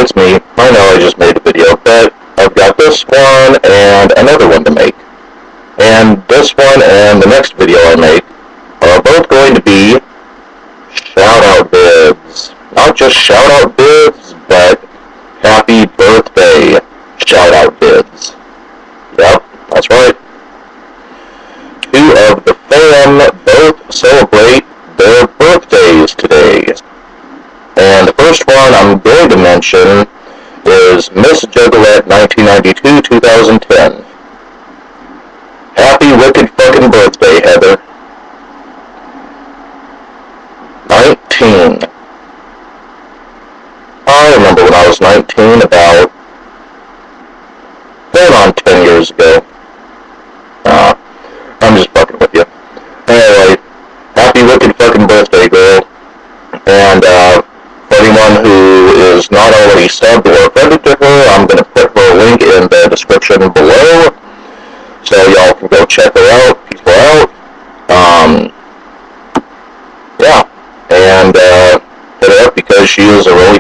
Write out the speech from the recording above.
surprise me. I know I just made a video, but I've got this one and another one to make. And this one and the next video I make are both going to be shout-out vids. Not just shout-out vids, but happy birthday shout-out vids. Yep, that's right. Two of the fam both celebrate their birthdays today. And the first one I'm going to mention is Miss Juggalette 1992-2010. Happy wicked fucking birthday, Heather. 19. I remember when I was 19, about going on 10 years ago. I'm just fucking with you. Anyway, happy wicked fucking birthday, girl. And for anyone who is not already subbed or friended to her, I'm going to put her link in the description below, so y'all can go check her out, peace her out. Yeah, and hit her up because she is a really